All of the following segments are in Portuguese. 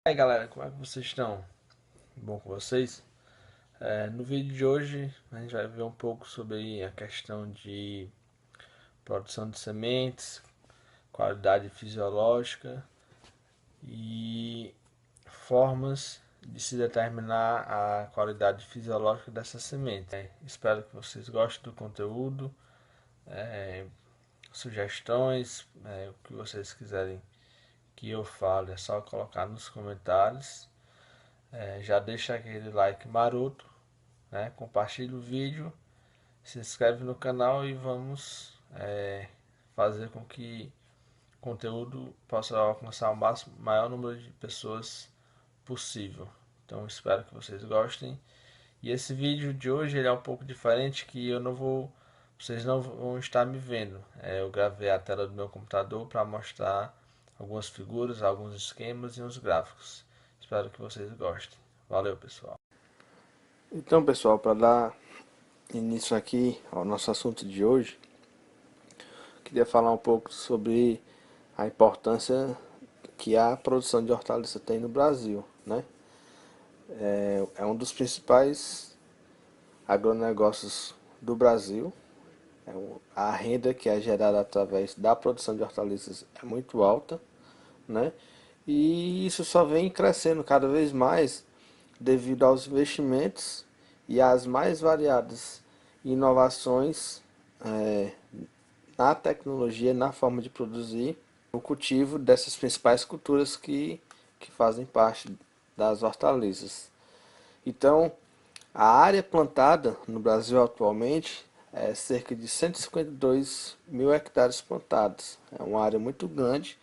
E aí galera, como é que vocês estão? Bom com vocês? No vídeo de hoje a gente vai ver um pouco sobre a questão de produção de sementes, qualidade fisiológica e formas de se determinar a qualidade fisiológica dessa semente. Espero que vocês gostem do conteúdo, sugestões, o que vocês quiserem que eu fale é só colocar nos comentários. Já deixa aquele like maroto, né? Compartilhe o vídeo, se inscreve no canal e vamos fazer com que o conteúdo possa alcançar o máximo, maior número de pessoas possível. Então espero que vocês gostem. E esse vídeo de hoje ele é um pouco diferente, que eu não vou, vocês não vão estar me vendo. Eu gravei a tela do meu computador para mostrar algumas figuras, alguns esquemas e uns gráficos. Espero que vocês gostem. Valeu, pessoal. Então, pessoal, para dar início aqui ao nosso assunto de hoje, queria falar um pouco sobre a importância que a produção de hortaliça tem no Brasil, né? É um dos principais agronegócios do Brasil. A renda que é gerada através da produção de hortaliças é muito alta, né? E isso só vem crescendo cada vez mais devido aos investimentos e às mais variadas inovações é, na tecnologia, na forma de produzir o cultivo dessas principais culturas que fazem parte das hortaliças. Então, a área plantada no Brasil atualmente é cerca de 152 mil hectares plantados. É uma área muito grande,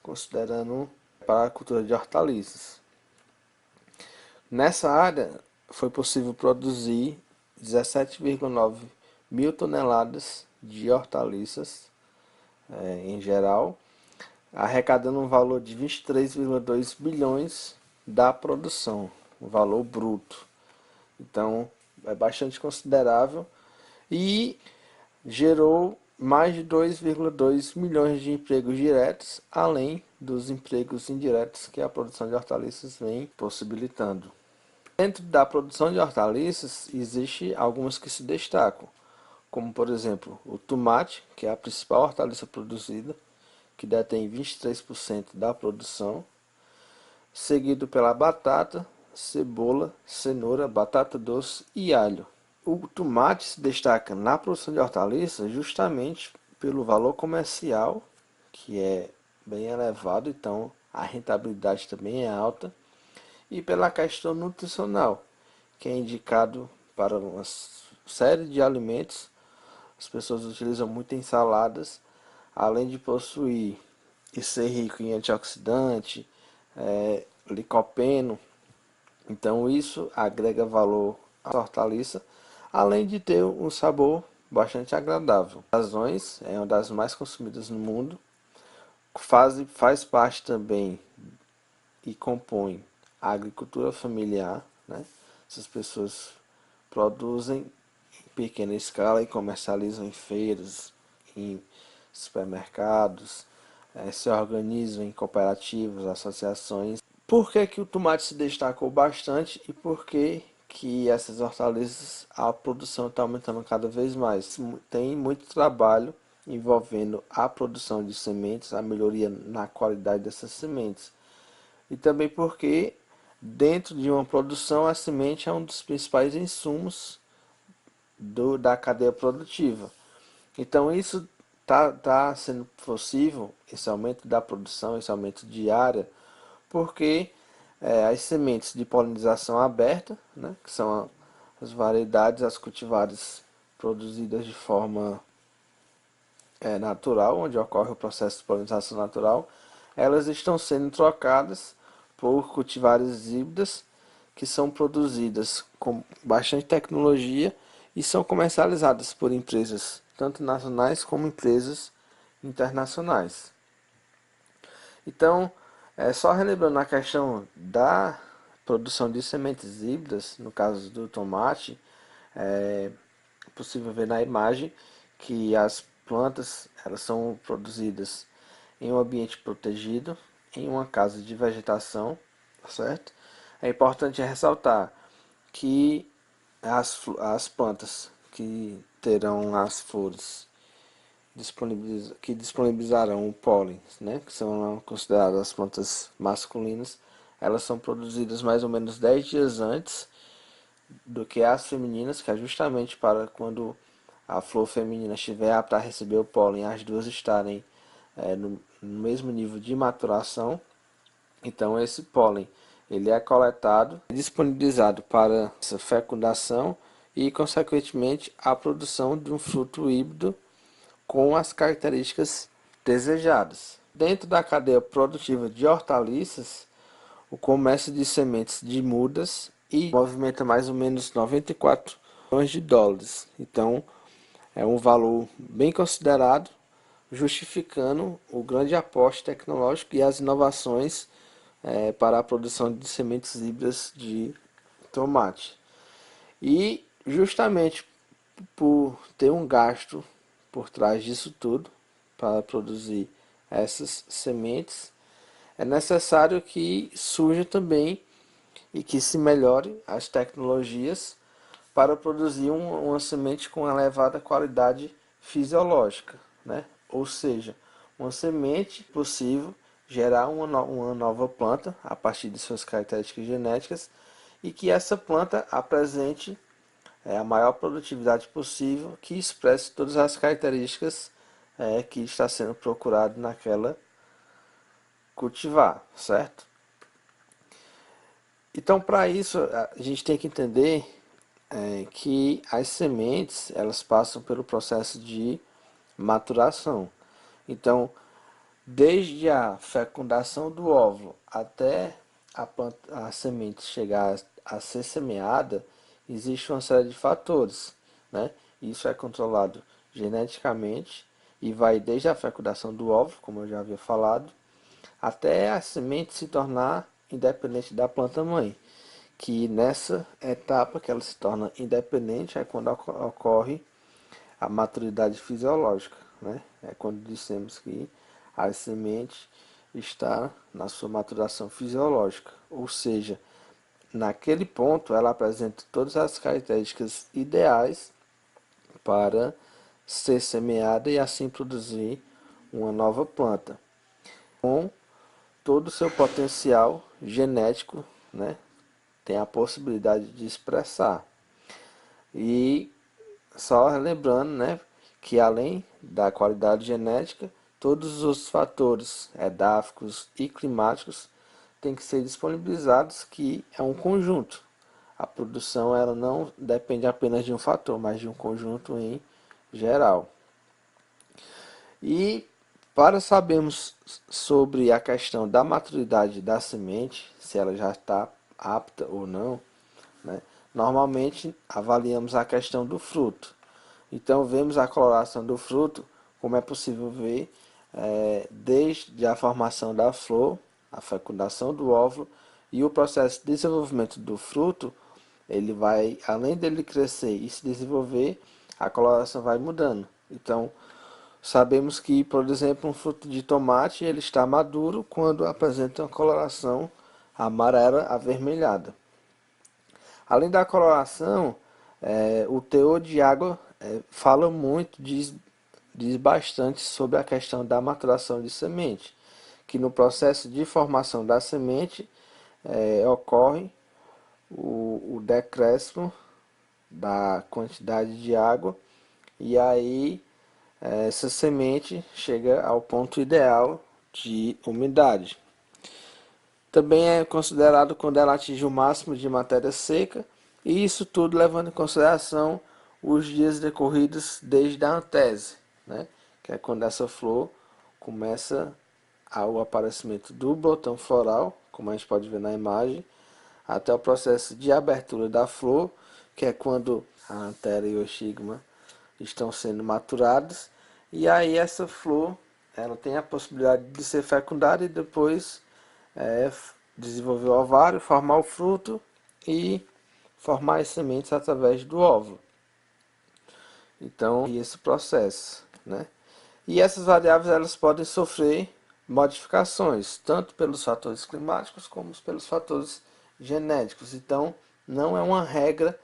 considerando para a cultura de hortaliças. Nessa área foi possível produzir 17,9 mil toneladas de hortaliças em geral, arrecadando um valor de 23,2 bilhões da produção, um valor bruto. Então é bastante considerável e gerou mais de 2,2 milhões de empregos diretos, além dos empregos indiretos que a produção de hortaliças vem possibilitando. Dentro da produção de hortaliças, existe algumas que se destacam, como por exemplo o tomate, que é a principal hortaliça produzida, que detém 23% da produção, seguido pela batata, cebola, cenoura, batata doce e alho. O tomate se destaca na produção de hortaliças justamente pelo valor comercial, que é bem elevado, então a rentabilidade também é alta, e pela questão nutricional, que é indicado para uma série de alimentos. As pessoas utilizam muito em saladas, além de possuir e ser rico em antioxidante, licopeno. Então isso agrega valor à hortaliça, além de ter um sabor bastante agradável. As razões é uma das mais consumidas no mundo, faz parte também e compõe a agricultura familiar, né? Essas pessoas produzem em pequena escala e comercializam em feiras, em supermercados, se organizam em cooperativas, associações. Por que que o tomate se destacou bastante e por que que essas hortaliças a produção está aumentando cada vez mais? Tem muito trabalho envolvendo a produção de sementes, a melhoria na qualidade dessas sementes. E também porque dentro de uma produção a semente é um dos principais insumos da cadeia produtiva. Então isso tá sendo possível, esse aumento da produção, esse aumento de área, porque as sementes de polinização aberta, né, que são as variedades, as cultivares produzidas de forma natural, onde ocorre o processo de polinização natural, elas estão sendo trocadas por cultivares híbridas que são produzidas com bastante tecnologia e são comercializadas por empresas tanto nacionais como empresas internacionais. Então, só relembrando a questão da produção de sementes híbridas, no caso do tomate, é possível ver na imagem que as plantas elas são produzidas em um ambiente protegido, em uma casa de vegetação, certo? É importante ressaltar que as plantas que terão as flores que disponibilizarão o pólen, né, que são consideradas as plantas masculinas, elas são produzidas mais ou menos 10 dias antes do que as femininas, que é justamente para quando a flor feminina estiver apta a receber o pólen, as duas estarem no mesmo nível de maturação. Então esse pólen ele é coletado, disponibilizado para essa fecundação e, consequentemente, a produção de um fruto híbrido com as características desejadas. Dentro da cadeia produtiva de hortaliças, o comércio de sementes de mudas e movimenta mais ou menos 94 milhões de dólares. Então, é um valor bem considerado, justificando o grande aporte tecnológico e as inovações para a produção de sementes híbridas de tomate. E justamente por ter um gasto por trás disso tudo, para produzir essas sementes, é necessário que surja também e que se melhore as tecnologias para produzir uma semente com elevada qualidade fisiológica, né? Ou seja, uma semente possível gerar uma nova planta a partir de suas características genéticas e que essa planta apresente a maior produtividade possível, que expresse todas as características que está sendo procurado naquela cultivar, certo? Então, para isso, a gente tem que entender que as sementes elas passam pelo processo de maturação. Então, desde a fecundação do óvulo até a semente chegar a ser semeada, existe uma série de fatores, né? Isso é controlado geneticamente e vai desde a fecundação do óvulo, como eu já havia falado, até a semente se tornar independente da planta mãe, que nessa etapa que ela se torna independente é quando ocorre a maturidade fisiológica, né? É quando dissemos que a semente está na sua maturação fisiológica, ou seja, naquele ponto ela apresenta todas as características ideais para ser semeada e assim produzir uma nova planta, com todo o seu potencial genético, né? Tem a possibilidade de expressar. E só lembrando, né, que além da qualidade genética, todos os fatores edáficos e climáticos têm que ser disponibilizados, que é um conjunto. A produção ela não depende apenas de um fator, mas de um conjunto em geral. E para sabermos sobre a questão da maturidade da semente, se ela já está apta ou não, né, normalmente avaliamos a questão do fruto. Então vemos a coloração do fruto, como é possível ver, desde a formação da flor, a fecundação do óvulo e o processo de desenvolvimento do fruto, ele vai, além dele crescer e se desenvolver, a coloração vai mudando. Então sabemos que, por exemplo, um fruto de tomate ele está maduro quando apresenta uma coloração amarela avermelhada. Além da coloração, o teor de água fala muito, diz bastante sobre a questão da maturação de semente, que no processo de formação da semente ocorre o decréscimo da quantidade de água e aí essa semente chega ao ponto ideal de umidade. Também é considerado quando ela atinge o máximo de matéria seca, e isso tudo levando em consideração os dias decorridos desde a antese, né? Que é quando essa flor começa ao aparecimento do botão floral, como a gente pode ver na imagem, até o processo de abertura da flor, que é quando a antera e o estigma estão sendo maturados, e aí essa flor ela tem a possibilidade de ser fecundada e depois desenvolver o ovário, formar o fruto e formar as sementes através do óvulo. Então, esse processo, né? E essas variáveis elas podem sofrer modificações, tanto pelos fatores climáticos como pelos fatores genéticos. Então, não é uma regra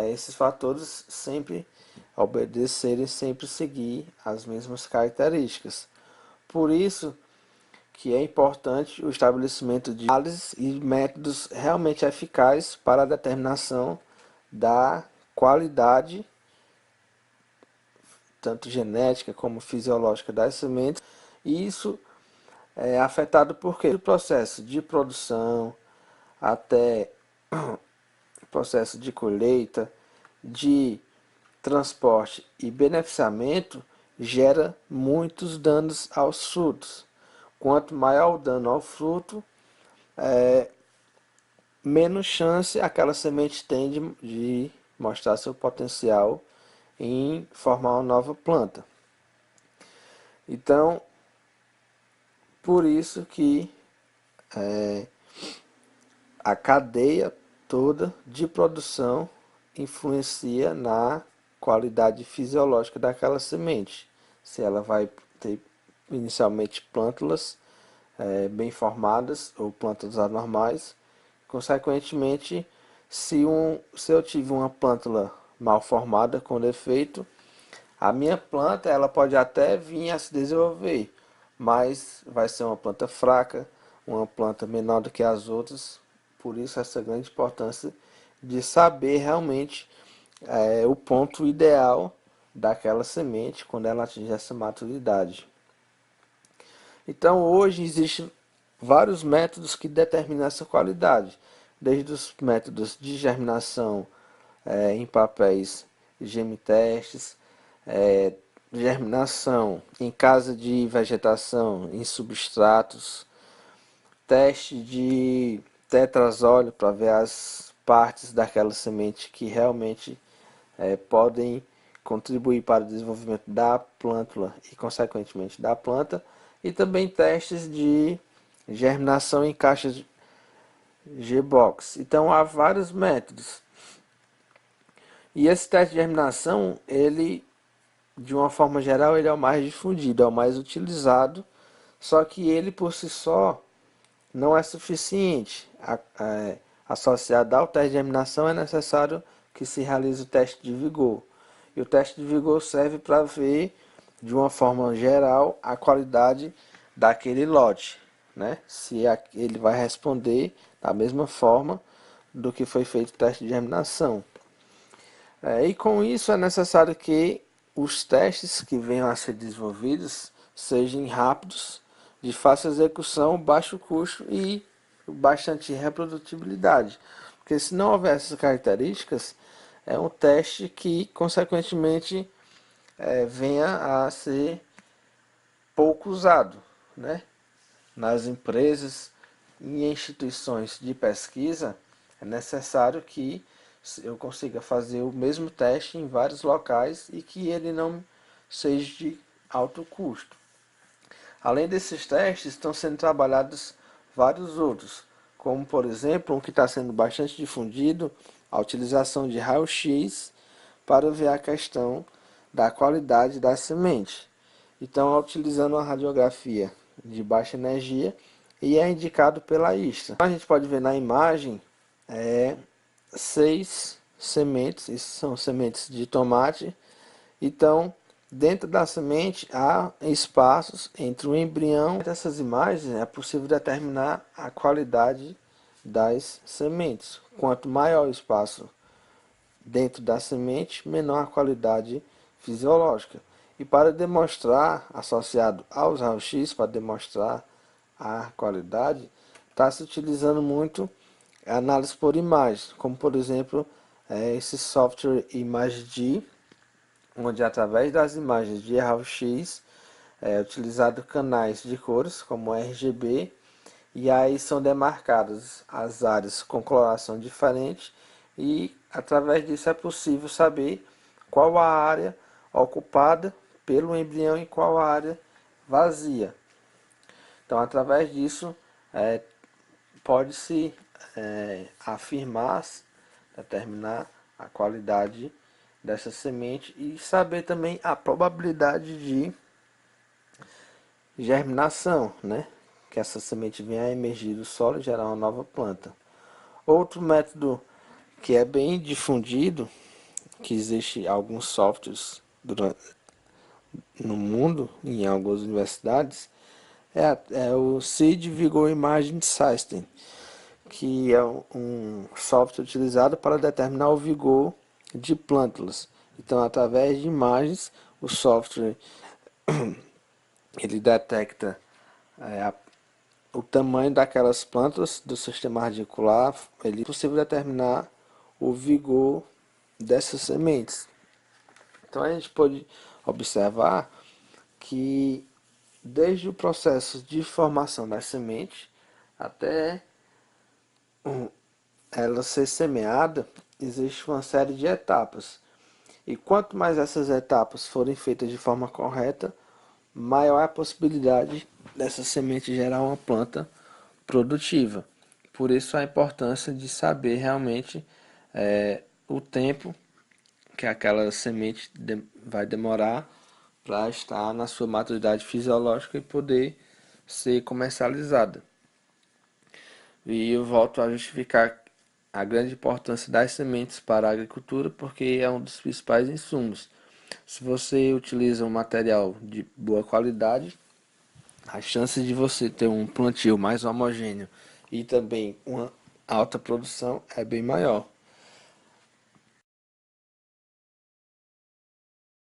esses fatores sempre obedecerem, sempre seguir as mesmas características. Por isso que é importante o estabelecimento de análises e métodos realmente eficazes para a determinação da qualidade, tanto genética como fisiológica das sementes. E isso é afetado por quê? O processo de produção até o processo de colheita, de transporte e beneficiamento gera muitos danos aos frutos. Quanto maior o dano ao fruto, menos chance aquela semente tem de mostrar seu potencial em formar uma nova planta. Então, por isso que a cadeia toda de produção influencia na qualidade fisiológica daquela semente. Se ela vai ter inicialmente plântulas bem formadas ou plântulas anormais. Consequentemente, se eu tive uma plântula mal formada com defeito, a minha planta ela pode até vir a se desenvolver, mas vai ser uma planta fraca, uma planta menor do que as outras. Por isso essa grande importância de saber realmente o ponto ideal daquela semente quando ela atinge essa maturidade. Então hoje existem vários métodos que determinam essa qualidade, desde os métodos de germinação em papéis gemitestes, germinação em casa de vegetação em substratos, teste de tetrazóleo para ver as partes daquela semente que realmente podem contribuir para o desenvolvimento da plântula e consequentemente da planta, e também testes de germinação em caixas G-Box. Então há vários métodos. E esse teste de germinação, ele, de uma forma geral, ele é o mais difundido, é o mais utilizado, só que ele por si só não é suficiente. Associado ao teste de germinação é necessário que se realize o teste de vigor. E o teste de vigor serve para ver, de uma forma geral, a qualidade daquele lote, né? Se ele vai responder da mesma forma do que foi feito o teste de germinação. E com isso é necessário que os testes que venham a ser desenvolvidos sejam rápidos, de fácil execução, baixo custo e bastante reprodutibilidade. Porque se não houver essas características, é um teste que, consequentemente, venha a ser pouco usado, né? Nas empresas e instituições de pesquisa, é necessário que eu consiga fazer o mesmo teste em vários locais e que ele não seja de alto custo. Além desses testes, estão sendo trabalhados vários outros, como por exemplo, um que está sendo bastante difundido, a utilização de raio-x para ver a questão da qualidade da semente. Então, utilizando a radiografia de baixa energia e é indicado pela ISTA. A gente pode ver na imagem 6 sementes, isso são sementes de tomate. Então, dentro da semente há espaços entre o embrião. Dessas imagens é possível determinar a qualidade das sementes. Quanto maior o espaço dentro da semente, menor a qualidade fisiológica. E para demonstrar, associado aos raios-x, para demonstrar a qualidade, está se utilizando muito análise por imagem, como por exemplo esse software ImageD, onde através das imagens de raio-x é utilizado canais de cores como RGB, e aí são demarcadas as áreas com coloração diferente, e através disso é possível saber qual a área ocupada pelo embrião e qual a área vazia. Então, através disso, pode-se afirmar, determinar a qualidade dessa semente e saber também a probabilidade de germinação, né? Que essa semente venha a emergir do solo e gerar uma nova planta. Outro método que é bem difundido, que existe alguns softwares no mundo, em algumas universidades, é o Seed Vigor Imaging System, que é um software utilizado para determinar o vigor de plântulas. Então, através de imagens, o software ele detecta é, o tamanho daquelas plântulas do sistema radicular. Ele é possível determinar o vigor dessas sementes. Então, a gente pode observar que desde o processo de formação das sementes até ela ser semeada, existe uma série de etapas. E quanto mais essas etapas forem feitas de forma correta, maior é a possibilidade dessa semente gerar uma planta produtiva. Por isso a importância de saber realmente o tempo que aquela semente vai demorar para estar na sua maturidade fisiológica e poder ser comercializada. E eu volto a justificar a grande importância das sementes para a agricultura, porque é um dos principais insumos. Se você utiliza um material de boa qualidade, a chance de você ter um plantio mais homogêneo e também uma alta produção é bem maior.